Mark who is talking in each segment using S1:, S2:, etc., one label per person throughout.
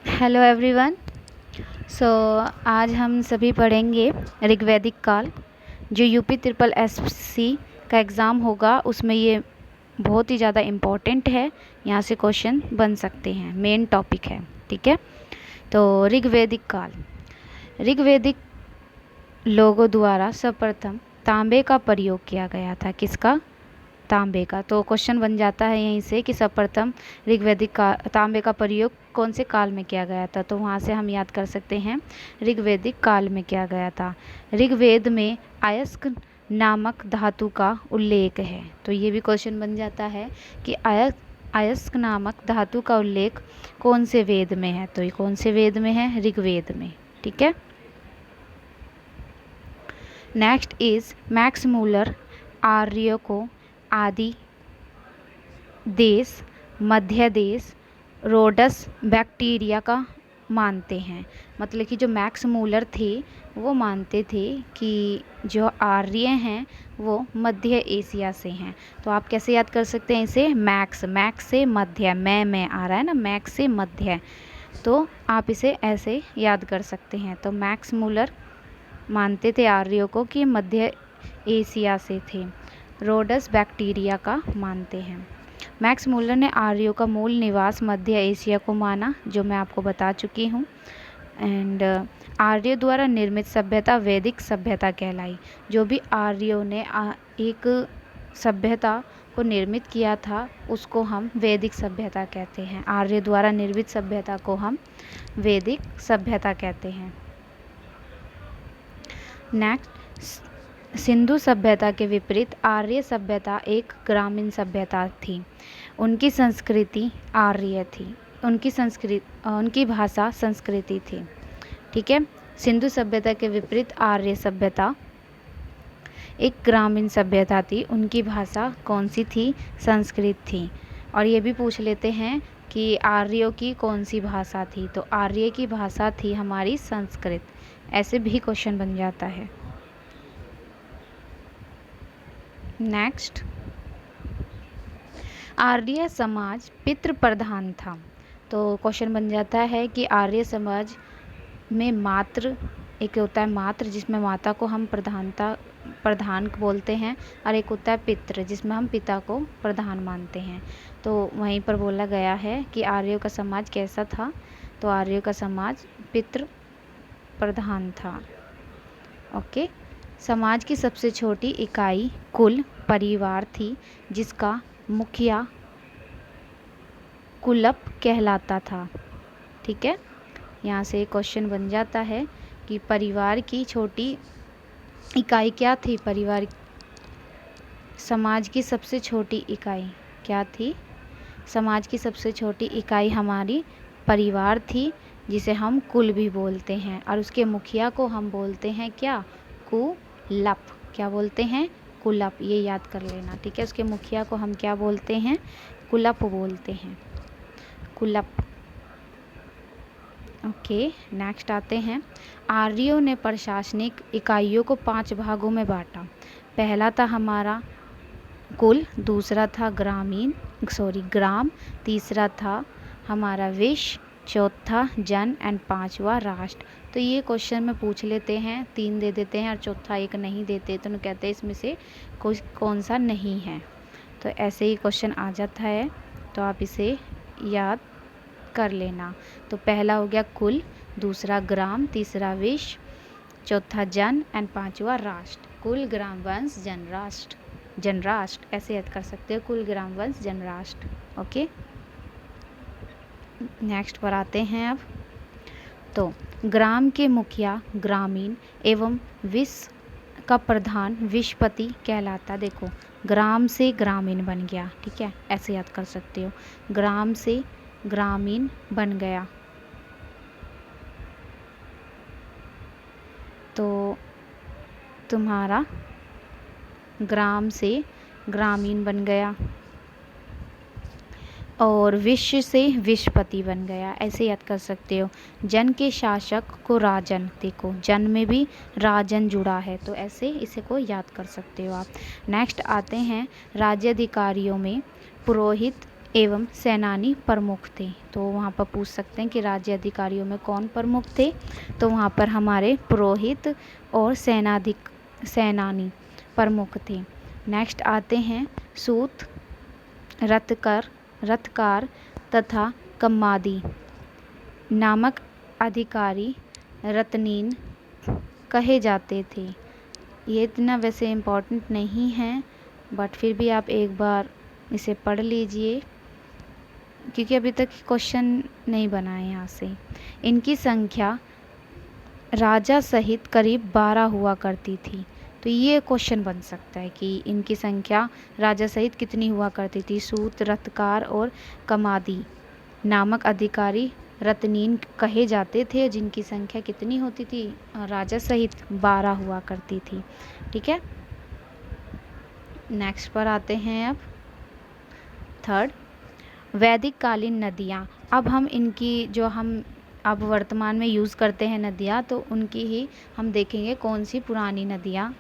S1: Hello everyone. सो आज हम सभी पढ़ेंगे ऋग्वैदिक काल। जो यूपी ट्रिपल एससी का एग्ज़ाम होगा उसमें ये बहुत ही ज़्यादा इम्पोर्टेंट है। यहाँ से क्वेश्चन बन सकते हैं, मेन टॉपिक है। ठीक है, तो ऋग्वैदिक काल। ऋग्वैदिक लोगों द्वारा सर्वप्रथम तांबे का प्रयोग किया गया था। किसका? तांबे का। तो क्वेश्चन बन जाता है यहीं से कि सर्वप्रथम ऋग्वैदिक का तांबे का प्रयोग कौन से काल में किया गया था। तो वहाँ से हम याद कर सकते हैं ऋग्वैदिक काल में किया गया था। ऋग्वेद में अयस्क नामक धातु का उल्लेख है। तो ये भी क्वेश्चन बन जाता है कि अयस्क नामक धातु का उल्लेख कौन से वेद में है। तो ये कौन से वेद में है? ऋग्वेद में। ठीक है। नेक्स्ट इज मैक्स मूलर आर्यों को आदि देश, मध्य देश, रोडस बैक्टीरिया का मानते हैं। मतलब कि जो मैक्स मूलर थे वो मानते थे कि जो आर्य हैं वो मध्य एशिया से हैं। तो आप कैसे याद कर सकते हैं इसे? मैक्स, मैक्स से मध्य, मैं आ रहा है ना, मैक्स से मध्य, तो आप इसे ऐसे याद कर सकते हैं। तो मैक्स मूलर मानते थे आर्यों को कि मध्य एशिया से थे। रोडस बैक्टीरिया का मानते हैं। मैक्स मूलर ने आर्यों का मूल निवास मध्य एशिया को माना, जो मैं आपको बता चुकी हूँ। एंड आर्यों द्वारा निर्मित सभ्यता वैदिक सभ्यता कहलाई। जो भी आर्यों ने एक सभ्यता को निर्मित किया था उसको हम वैदिक सभ्यता कहते हैं। आर्य द्वारा निर्मित सभ्यता को हम वैदिक सभ्यता कहते हैं। नेक्स्ट, सिंधु सभ्यता के विपरीत आर्य सभ्यता एक ग्रामीण सभ्यता थी। उनकी संस्कृति आर्य थी, उनकी भाषा संस्कृति थी। ठीक है, सिंधु सभ्यता के विपरीत आर्य सभ्यता एक ग्रामीण सभ्यता थी। उनकी भाषा कौन सी थी? संस्कृत थी। और ये भी पूछ लेते हैं कि आर्यों की कौन सी भाषा थी। तो आर्य की भाषा थी हमारी संस्कृत। ऐसे भी क्वेश्चन बन जाता है। नेक्स्ट, आर्य समाज पितृ प्रधान था। तो क्वेश्चन बन जाता है कि आर्य समाज में मात्र, एक होता है मात्र जिसमें माता को हम प्रधान बोलते हैं, और एक होता है पितृ जिसमें हम पिता को प्रधान मानते हैं। तो वहीं पर बोला गया है कि आर्यों का समाज कैसा था। तो आर्यों का समाज पितृ प्रधान था। ओके। समाज की सबसे छोटी इकाई कुल परिवार थी, जिसका मुखिया कुलप कहलाता था। ठीक है, यहाँ से क्वेश्चन बन जाता है कि परिवार की छोटी इकाई क्या थी? समाज की सबसे छोटी इकाई क्या थी? समाज की सबसे छोटी इकाई हमारी परिवार थी, जिसे हम कुल भी बोलते हैं। और उसके मुखिया को हम बोलते हैं क्या? कुलप। क्या बोलते हैं? कुलप। ये याद कर लेना। ठीक है, उसके मुखिया को हम क्या बोलते हैं? कुलप बोलते हैं। कुलप। ओके, नेक्स्ट आते हैं। आर्यों ने प्रशासनिक इकाइयों को 5 भागों में बांटा। पहला था हमारा कुल, दूसरा था ग्राम, तीसरा था हमारा विश्व, चौथा जन, एंड 5वां राष्ट्र। तो ये क्वेश्चन में पूछ लेते हैं, 3 दे देते हैं और चौथा एक नहीं देते, तो कहते हैं इसमें से कौन सा नहीं है। तो ऐसे ही क्वेश्चन आ जाता है, तो आप इसे याद कर लेना। तो पहला हो गया कुल, दूसरा ग्राम, तीसरा विश्व, चौथा जन, एंड 5वां राष्ट्र। कुल, ग्राम, वंश, जन, राष्ट्र। जन राष्ट्र ऐसे याद कर सकते हो, कुल, ग्राम, वंश, जन, राष्ट्र। ओके, नेक्स्ट पर आते हैं अब। तो ग्राम के मुखिया ग्रामीण एवं विश्व का प्रधान विश्वपति कहलाता। देखो, ग्राम से ग्रामीण बन गया। ठीक है, ऐसे याद कर सकते हो, ग्राम से ग्रामीण बन गया। तो तुम्हारा ग्राम से ग्रामीण बन गया, और विश्व से विश्वपति बन गया। ऐसे याद कर सकते हो। जन के शासक को राजन, देखो जन में भी राजन जुड़ा है, तो ऐसे इसे को याद कर सकते हो आप। नेक्स्ट आते हैं राज्याधिकारियों में पुरोहित एवं सेनानी प्रमुख थे। तो वहाँ पर पूछ सकते हैं कि राज्य अधिकारियों में कौन प्रमुख थे, तो वहाँ पर हमारे पुरोहित और सेनानी प्रमुख थे। नेक्स्ट आते हैं सूत, रथकार तथा कम्मादी नामक अधिकारी रत्नीन कहे जाते थे। ये इतना वैसे इम्पोर्टेंट नहीं है, बट फिर भी आप एक बार इसे पढ़ लीजिए, क्योंकि अभी तक क्वेश्चन नहीं बना है यहाँ से। इनकी संख्या राजा सहित करीब 12 हुआ करती थी। तो ये क्वेश्चन बन सकता है कि इनकी संख्या राजा सहित कितनी हुआ करती थी। सूत, रथकार और कमादी नामक अधिकारी रत्नीन कहे जाते थे, जिनकी संख्या कितनी होती थी, राजा सहित 12 हुआ करती थी। ठीक है, नेक्स्ट पर आते हैं अब थर्ड, वैदिक कालीन नदियाँ। अब हम इनकी जो हम अब वर्तमान में यूज़ करते हैं नदियाँ, तो उनकी ही हम देखेंगे कौन सी पुरानी नदियाँ,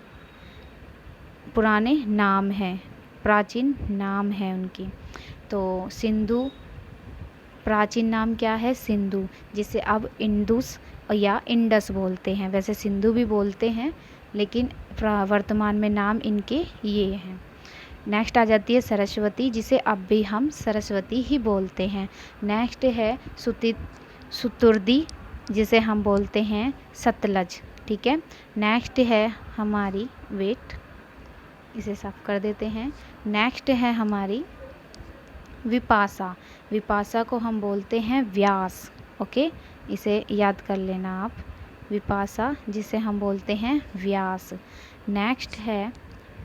S1: पुराने नाम हैं, प्राचीन नाम है उनकी। तो सिंधु, प्राचीन नाम क्या है, सिंधु, जिसे अब इंडस या इंडस बोलते हैं। वैसे सिंधु भी बोलते हैं, लेकिन वर्तमान में नाम इनके ये हैं। नेक्स्ट आ जाती है सरस्वती, जिसे अब भी हम सरस्वती ही बोलते हैं। नेक्स्ट है सुतुर्दी, जिसे हम बोलते हैं सतलज। ठीक है, नेक्स्ट है हमारी इसे साफ कर देते हैं। नेक्स्ट है हमारी विपाशा। विपाशा को हम बोलते हैं व्यास। ओके, इसे याद कर लेना आप, विपाशा जिसे हम बोलते हैं व्यास। नेक्स्ट है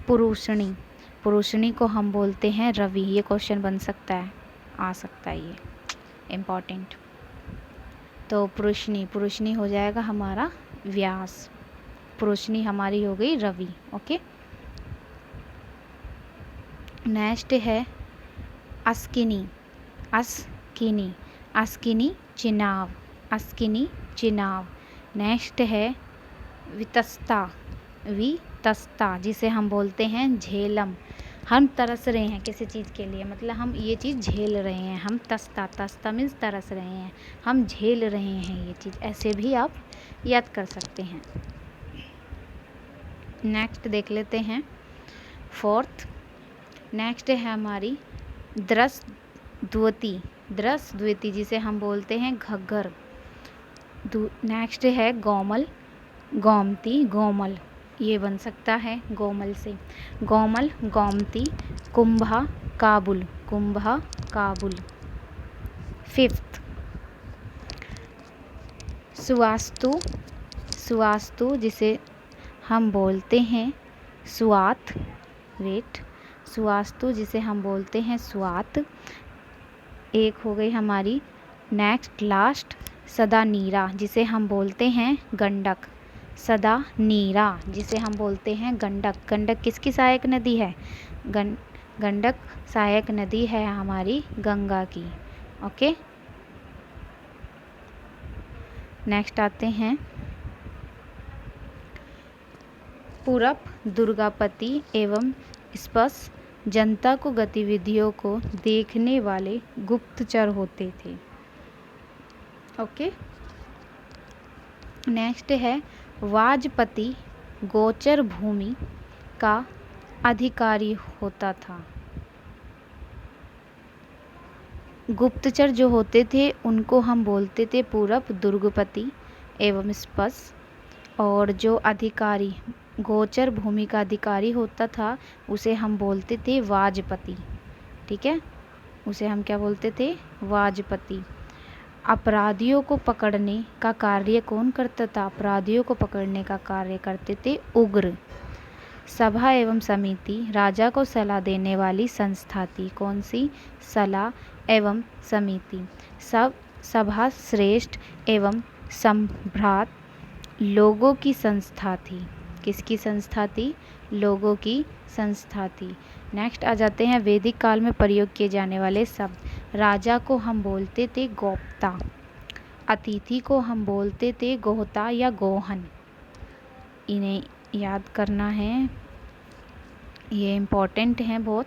S1: पुरुषणी। पुरुषणी को हम बोलते हैं रवि। ये क्वेश्चन बन सकता है, आ सकता है, ये इम्पॉर्टेंट। तो पुरुषनी हो जाएगा हमारा व्यास, पुरुषनी हमारी हो गई रवि। ओके, नेक्स्ट है अस्किनी। अस्किनी चिनाव। नेक्स्ट है वितस्ता, जिसे हम बोलते हैं झेलम। हम तरस रहे हैं किसी चीज़ के लिए, मतलब हम ये चीज़ झेल रहे हैं, हम तस्ता मीन्स तरस रहे हैं, हम झेल रहे हैं ये चीज़, ऐसे भी आप याद कर सकते हैं। नेक्स्ट देख लेते हैं फोर्थ। नेक्स्ट है हमारी द्रसद्वती, जिसे हम बोलते हैं घग्गर। नेक्स्ट है गोमल, ये बन सकता है गोमल से, गोमल, गोमती, कुंभा, काबुल। फिफ्थ, सुवास्तु, जिसे हम बोलते हैं सुवास्तु, जिसे हम बोलते हैं स्वात। एक हो गई हमारी। नेक्स्ट लास्ट सदानीरा, जिसे हम बोलते हैं गंडक। सदानीरा, जिसे हम बोलते हैं गंडक। गंडक किसकी सहायक नदी है, गंडक सहायक नदी है हमारी गंगा की। ओके, नेक्स्ट आते हैं पूरब दुर्गापति एवं स्पष्ट जनता को गतिविधियों को देखने वाले गुप्तचर होते थे। ओके, नेक्स्ट है वाजपति गोचर भूमि का अधिकारी होता था। गुप्तचर जो होते थे उनको हम बोलते थे पूरब दुर्गपति एवं स्पष्ट, और जो अधिकारी गोचर भूमि का अधिकारी होता था उसे हम बोलते थे वाजपति। ठीक है, उसे हम क्या बोलते थे, वाजपति। अपराधियों को पकड़ने का कार्य कौन करता था, अपराधियों को पकड़ने का कार्य करते थे उग्र। सभा एवं समिति राजा को सलाह देने वाली संस्था थी। कौन सी, सलाह एवं समिति। सभा श्रेष्ठ एवं सम्भ्रात लोगों की संस्था थी। किसकी संस्था थी, लोगों की संस्था थी। नेक्स्ट आ जाते हैं वैदिक काल में प्रयोग किए जाने वाले शब्द। राजा को हम बोलते थे गोप्ता, अतिथि को हम बोलते थे गोहता या गोहन। इन्हें याद करना है, ये इम्पोर्टेंट हैं बहुत।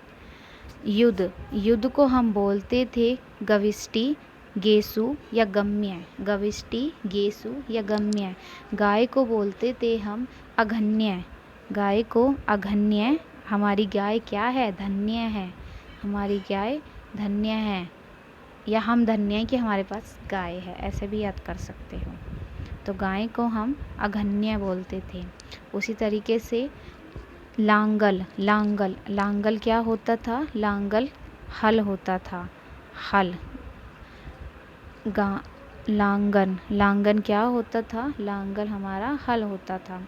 S1: युद्ध, युद्ध को हम बोलते थे गविष्टि, गेसु या गम्य। गविष्टि, गेसु या गम्य। गाय को बोलते थे हम अघन्य। गाय को अघन्य। हमारी गाय क्या है? धन्य है। हमारी गाय धन्य है, या हम धन्य हैं कि हमारे पास गाय है, ऐसे भी याद कर सकते हो। तो गाय को हम अघन्य बोलते थे। उसी तरीके से लांगल, लांगल, लांगल क्या होता था? लांगल हल होता था, हल। लांगन, लांगन क्या होता था? लांगल हमारा हल होता था।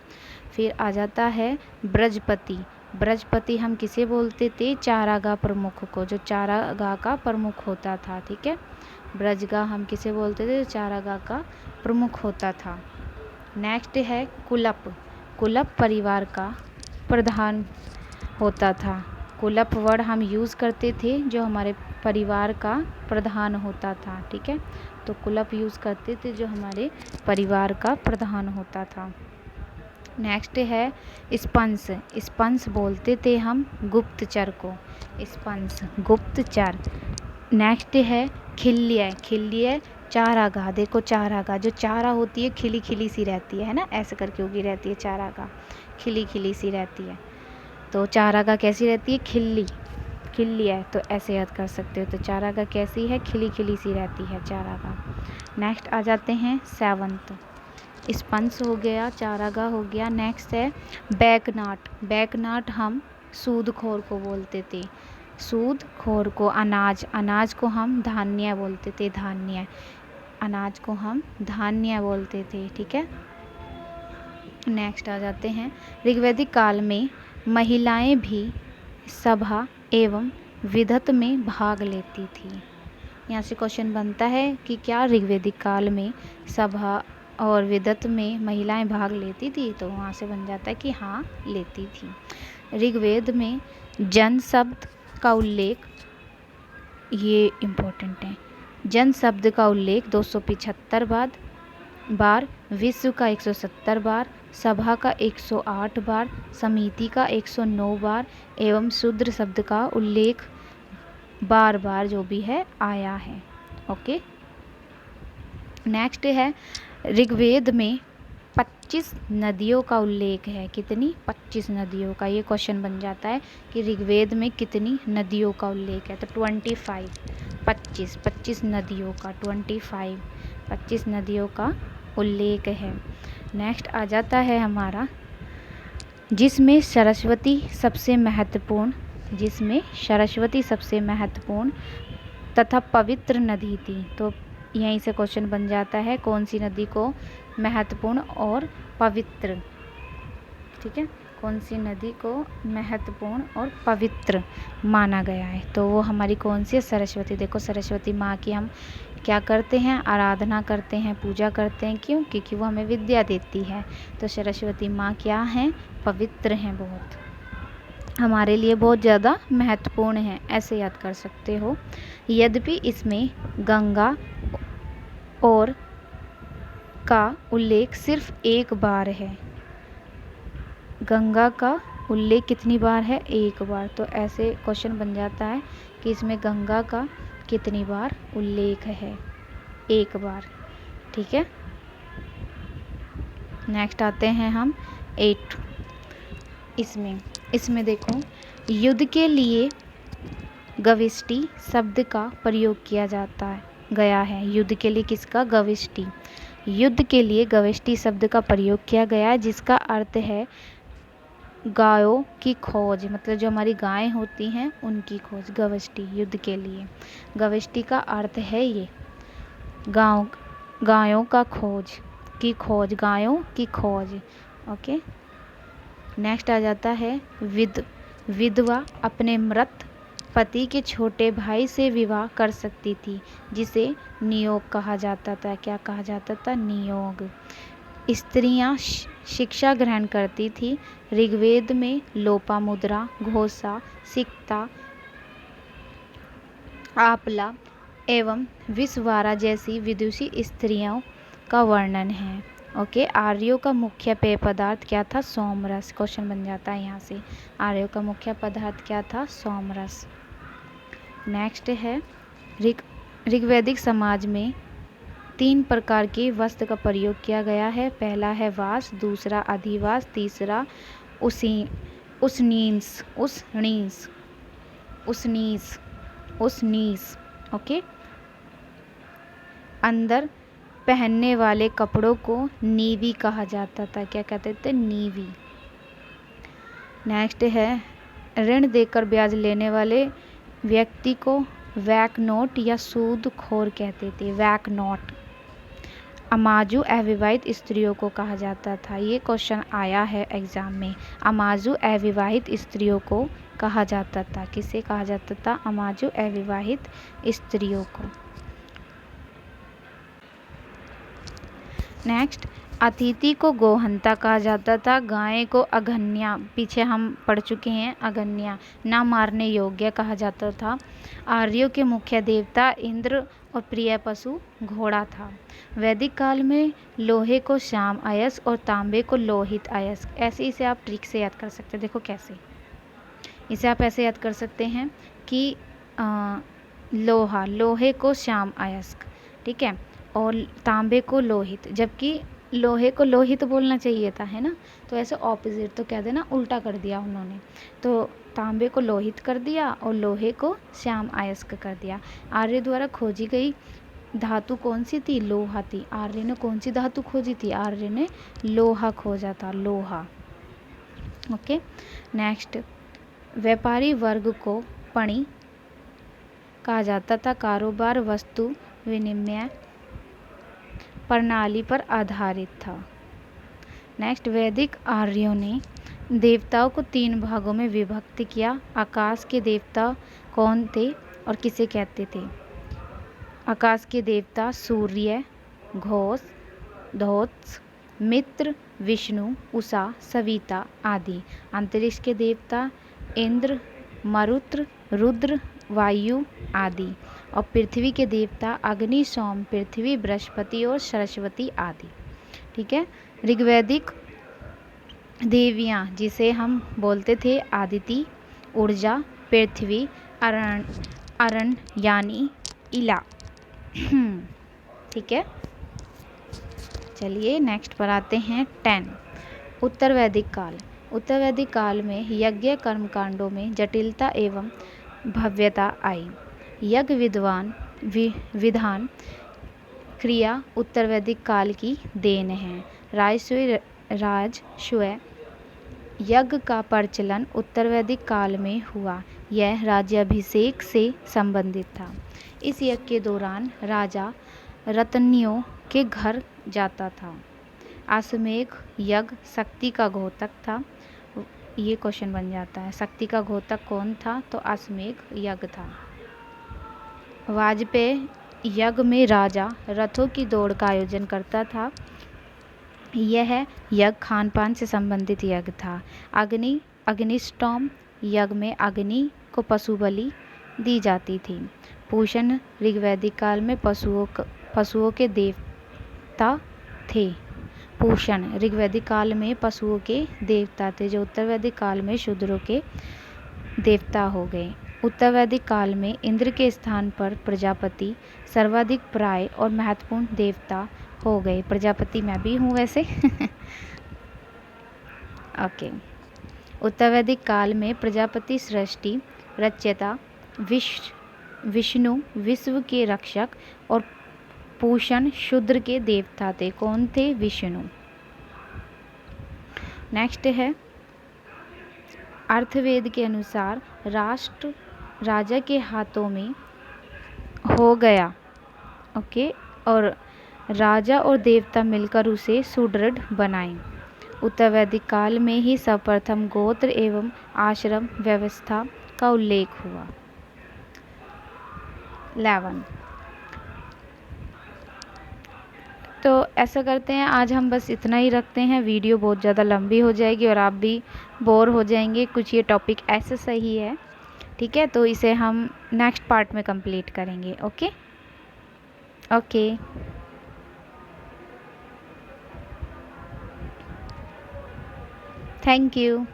S1: फिर आ जाता है ब्रजपति। ब्रजपति हम किसे बोलते थे? चारागाह प्रमुख को, जो चारागाह का प्रमुख होता था। ठीक है, ब्रजगाह हम किसे बोलते थे? चारागाह का प्रमुख होता था। नेक्स्ट है कुलप। कुलप परिवार का प्रधान होता था। कुलप वर्ड हम यूज़ करते थे जो हमारे परिवार का प्रधान होता था। ठीक है, तो कुलप यूज़ करते थे जो हमारे परिवार का प्रधान होता था। नेक्स्ट है स्पंस। स्पंस बोलते थे हम गुप्तचर को। स्पंस, गुप्तचर। नेक्स्ट है खिल्य। खिल्य चारागाह। देखो चारागाह, जो चारा होती है खिली खिली सी रहती है ना, ऐसे करके उगी रहती है चारागाह, खिली खिली सी रहती है। तो चारागाह कैसी रहती है? खिल्ली, खिल्ली है, तो ऐसे याद कर सकते हो। तो चारागाह कैसी है? खिली खिली सी रहती है चारागाह। नेक्स्ट आ जाते हैं सेवंत। स्पंस हो गया, चारागाह हो गया। नेक्स्ट है बैकनाट। बैकनाट हम सूदखोर को बोलते थे। सूदखोर को अनाज, अनाज को हम धान्य बोलते थे, धान्य। अनाज को हम धान्य बोलते थे। ठीक है, नेक्स्ट आ जाते हैं ऋग्वैदिक काल में महिलाएं भी सभा एवं विधत में भाग लेती थी। यहाँ से क्वेश्चन बनता है कि क्या ऋग्वैदिक काल में सभा और विधत में महिलाएं भाग लेती थी? तो वहाँ से बन जाता है कि हाँ, लेती थी। ऋग्वेद में जन शब्द का उल्लेख, ये इम्पोर्टेंट है, जन शब्द का उल्लेख 275 बार, विश्व का 170 बार, सभा का 108 बार, समिति का 109 बार एवं शूद्र शब्द का उल्लेख बार बार जो भी है आया है। ओके, नेक्स्ट है ऋग्वेद में 25 नदियों का उल्लेख है। कितनी? 25 नदियों का। ये क्वेश्चन बन जाता है कि ऋग्वेद में कितनी नदियों का उल्लेख है? तो 25, 25 नदियों का, 25 नदियों का उल्लेख है। नेक्स्ट आ जाता है हमारा जिसमें सरस्वती सबसे महत्वपूर्ण, जिसमें सरस्वती सबसे महत्वपूर्ण तथा पवित्र नदी थी। तो यहीं से क्वेश्चन बन जाता है कौन सी नदी को महत्वपूर्ण और पवित्र, ठीक है, कौन सी नदी को महत्वपूर्ण और पवित्र माना गया है? तो वो हमारी कौन सी है? सरस्वती। देखो सरस्वती माँ की हम क्या करते हैं? आराधना करते हैं, पूजा करते हैं। क्यों? क्योंकि वो हमें विद्या देती है। तो सरस्वती माँ क्या हैं? पवित्र हैं, बहुत हमारे लिए बहुत ज़्यादा महत्वपूर्ण है, ऐसे याद कर सकते हो। यद्यपि इसमें गंगा और का उल्लेख सिर्फ एक बार है। गंगा का उल्लेख कितनी बार है? एक बार। तो ऐसे क्वेश्चन बन जाता है कि इसमें गंगा का कितनी बार उल्लेख है? एक बार। ठीक है, नेक्स्ट आते हैं हम 8। इसमें देखो युद्ध के लिए गविष्टि शब्द का प्रयोग किया जाता है, गया है। युद्ध के लिए किसका? गविष्टि। युद्ध के लिए गविष्टि शब्द का प्रयोग किया गया है, जिसका अर्थ है गायों की खोज, मतलब जो हमारी गायें होती हैं उनकी खोज, गविष्टि। युद्ध के लिए गविष्टि का अर्थ है ये गायों का खोज की खोज, गायों की खोज। ओके, नेक्स्ट आ जाता है विधवा अपने मृत पति के छोटे भाई से विवाह कर सकती थी, जिसे नियोग कहा जाता था। क्या कहा जाता था? नियोग। स्त्रियां शिक्षा ग्रहण करती थी। ऋग्वेद में लोपामुद्रा, घोषा, सिक्ता, आपला एवं विश्वारा जैसी विदुषी स्त्रियों का वर्णन है। ओके, आर्यों का मुख्य पेय पदार्थ क्या था? सोमरस। क्वेश्चन बन जाता है यहाँ से, आर्यों का मुख्य पदार्थ क्या था? सोमरस। नेक्स्ट है ऋग्वैदिक समाज में 3 प्रकार के वस्त्र का प्रयोग किया गया है। पहला है वास, दूसरा अधिवास, तीसरा उसनीस उसनीस उसनीस उसनीस ओके। अंदर पहनने वाले कपड़ों को नीवी कहा जाता था। क्या कहते थे? नीवी। नेक्स्ट है ऋण देकर ब्याज लेने वाले व्यक्ति को वैक नोट या सूदखोर कहते थे। वैक नोट। अमाजू अविवाहित स्त्रियों को कहा जाता था। ये क्वेश्चन आया है एग्जाम में। अमाजू अविवाहित स्त्रियों को कहा जाता था। किसे कहा जाता था? अमाजू अविवाहित स्त्रियों को। नेक्स्ट, अतिथि को गोहंता कहा जाता था। गाय को अघन्या, पीछे हम पढ़ चुके हैं, अघन्या ना मारने योग्य कहा जाता था। आर्यों के मुख्य देवता इंद्र और प्रिय पशु घोड़ा था। वैदिक काल में लोहे को श्याम अयस्क और तांबे को लोहित अयस्क, ऐसे इसे आप ट्रिक से याद कर सकते हैं। देखो कैसे, इसे आप ऐसे याद कर सकते हैं कि लोहे को श्याम अयस्क, ठीक है, और तांबे को लोहित, जबकि लोहे को लोहित बोलना चाहिए था, है ना, तो ऐसे ऑपोजिट, तो कह देना उल्टा कर दिया उन्होंने, तो तांबे को लोहित कर दिया और लोहे को श्याम अयस्क कर दिया। आर्य द्वारा खोजी गई धातु कौन सी थी? लोहा थी। आर्य ने कौन सी धातु खोजी थी? आर्य ने लोहा खोजा था, लोहा। ओके। नेक्स्ट, व्यापारी वर्ग को पणि कहा जाता था। कारोबार वस्तु विनिमय प्रणाली पर आधारित था। नेक्स्ट, वैदिक आर्यों ने देवताओं को 3 भागों में विभक्त किया। आकाश के देवता कौन थे और किसे कहते थे? आकाश के देवता सूर्य, घोष, धोत्स, मित्र, विष्णु, उषा, सविता आदि। अंतरिक्ष के देवता इंद्र, मरुत्र, रुद्र, वायु आदि। और पृथ्वी के देवता अग्नि, सोम, पृथ्वी, बृहस्पति और सरस्वती आदि। ठीक है। ऋग्वैदिक देवियाँ जिसे हम बोलते थे आदिति, ऊर्जा, पृथ्वी, अरण यानी इला। ठीक है। चलिए नेक्स्ट पर आते हैं 10, उत्तर वैदिक काल। उत्तर वैदिक काल में यज्ञ कर्मकांडों में जटिलता एवं भव्यता आई। यज्ञ विधान क्रिया उत्तर वैदिक काल की देन है। राजस्व यज्ञ का प्रचलन उत्तर वैदिक काल में हुआ। यह राज्याभिषेक से संबंधित था। इस यज्ञ के दौरान राजा रत्नियों के घर जाता था। अश्वमेध यज्ञ शक्ति का घोतक था। ये क्वेश्चन बन जाता है, शक्ति का घोतक कौन था? तो अश्वमेध यज्ञ था। वाजपेय यज्ञ में राजा रथों की दौड़ का आयोजन करता था। यह यज्ञ खान पान से संबंधित यज्ञ था। अग्निष्टोम यज्ञ में अग्नि को पशु बलि दी जाती थी। पूषण ऋग्वैदिक काल में पशुओं के देवता थे। पूषण ऋग्वैदिक काल में पशुओं के देवता थे, जो उत्तर वैदिक काल में शूद्रों के देवता हो गए। उत्तर वैदिक काल में इंद्र के स्थान पर प्रजापति सर्वाधिक प्राय और महत्वपूर्ण देवता हो गए। प्रजापति मैं भी हूँ वैसे। ओके। उत्तर वैदिक काल में प्रजापति सृष्टि रचयिता, विष्णु विश्व के रक्षक और पूषण शूद्र के देवता थे। कौन थे? विष्णु। नेक्स्ट है, अर्थवेद के अनुसार राष्ट्र राजा के हाथों में हो गया। ओके। और राजा और देवता मिलकर उसे सुदृढ़ बनाए। उत्तर वैदिक काल में ही सर्वप्रथम गोत्र एवं आश्रम व्यवस्था का उल्लेख हुआ। 11। तो ऐसा करते हैं, आज हम बस इतना ही रखते हैं। वीडियो बहुत ज़्यादा लंबी हो जाएगी और आप भी बोर हो जाएंगे। कुछ ये टॉपिक ऐसे सही है, ठीक है, तो इसे हम नेक्स्ट पार्ट में कंप्लीट करेंगे। Okay okay. Thank you.